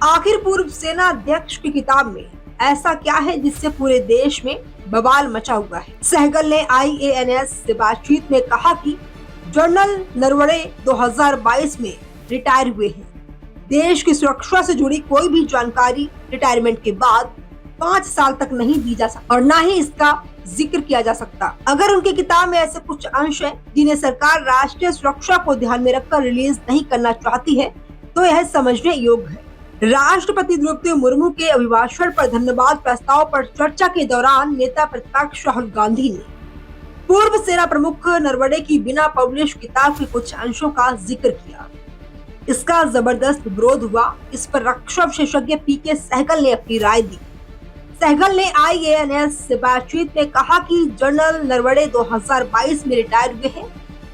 आखिर पूर्व सेना अध्यक्ष की किताब में ऐसा क्या है जिससे पूरे देश में बवाल मचा हुआ है। सहगल ने IANS से बातचीत में कहा कि जनरल नरवणे 2022 में रिटायर हुए हैं। देश की सुरक्षा से जुड़ी कोई भी जानकारी रिटायरमेंट के बाद 5 साल तक नहीं दी जा सकती और न ही इसका जिक्र किया जा सकता। अगर उनकी किताब में ऐसे कुछ अंश हैं जिन्हें सरकार राष्ट्रीय सुरक्षा को ध्यान में रखकर रिलीज नहीं करना चाहती है तो यह समझने योग्य है। राष्ट्रपति द्रौपदी मुर्मू के अभिभाषण पर धन्यवाद प्रस्ताव पर चर्चा के दौरान नेता प्रतिपक्ष राहुल गांधी ने पूर्व सेना प्रमुख नरवणे की बिना पब्लिश किताब के कुछ अंशों का जिक्र किया। इसका जबरदस्त विरोध हुआ। इस पर रक्षा विशेषज्ञ PK सहगल ने अपनी राय दी। सहगल ने IANS से बातचीत में कहा कि जनरल नरवणे 2022 में रिटायर हुए हैं।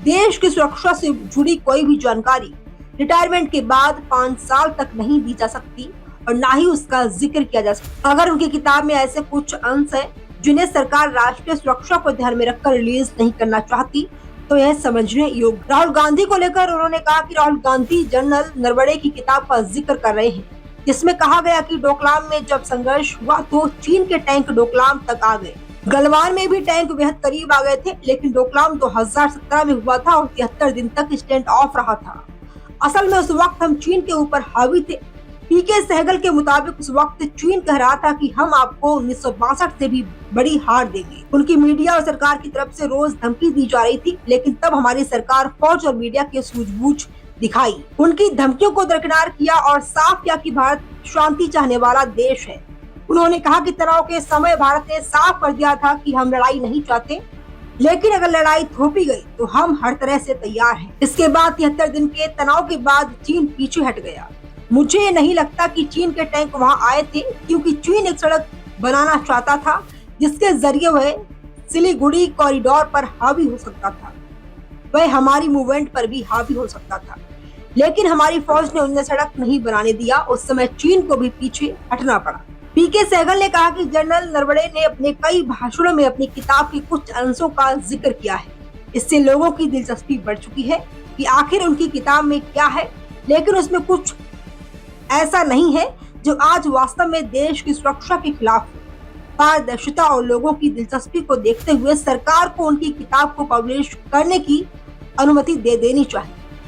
देश की सुरक्षा से जुड़ी कोई भी जानकारी रिटायरमेंट के बाद 5 साल तक नहीं दी जा सकती और ना ही उसका जिक्र किया जा सकता। अगर उनकी किताब में ऐसे कुछ अंश हैं जिन्हें सरकार राष्ट्रीय सुरक्षा को ध्यान में रखकर रिलीज नहीं करना चाहती तो यह समझने योग्य। राहुल गांधी को लेकर उन्होंने कहा कि राहुल गांधी जनरल नरवणे की किताब का जिक्र कर रहे हैं जिसमें कहा गया कि डोकलाम में जब संघर्ष हुआ तो चीन के टैंक डोकलाम तक आ गए। गलवान में भी टैंक बेहद करीब आ गए थे, लेकिन डोकलाम 2017 में हुआ था और 73 दिन तक स्टैंड ऑफ रहा था। असल में उस वक्त हम चीन के ऊपर हावी थे। PK सहगल के मुताबिक उस वक्त चीन कह रहा था कि हम आपको 1962 से भी बड़ी हार देंगे। उनकी मीडिया और सरकार की तरफ से रोज धमकी दी जा रही थी, लेकिन तब हमारी सरकार फौज और मीडिया की सूझबूझ दिखाई, उनकी धमकियों को दरकिनार किया और साफ किया कि भारत शांति चाहने वाला देश है। उन्होंने कहा कि तनाव के समय भारत ने साफ कर दिया था कि हम लड़ाई नहीं चाहते, लेकिन अगर लड़ाई थोपी गई तो हम हर तरह से तैयार हैं। इसके बाद 73 दिन के तनाव के बाद चीन पीछे हट गया। मुझे नहीं लगता कि चीन के टैंक वहां आए थे, क्योंकि चीन एक सड़क बनाना चाहता था जिसके जरिए वह सिलीगुड़ी कॉरिडोर पर हावी हो सकता था। वह हमारी मूवमेंट पर भी हावी हो सकता था, लेकिन हमारी फौज ने उन्हें सड़क नहीं बनाने दिया। उस समय चीन को भी पीछे हटना पड़ा। PK सहगल ने कहा कि जनरल नरवणे ने अपने कई भाषणों में अपनी किताब के कुछ अंशों का जिक्र किया है। इससे लोगों की दिलचस्पी बढ़ चुकी है कि आखिर उनकी किताब में क्या है, लेकिन उसमें कुछ ऐसा नहीं है जो आज वास्तव में देश की सुरक्षा के खिलाफ है। पारदर्शिता और लोगों की दिलचस्पी को देखते हुए सरकार को उनकी किताब को पब्लिश करने की अनुमति दे देनी चाहिए।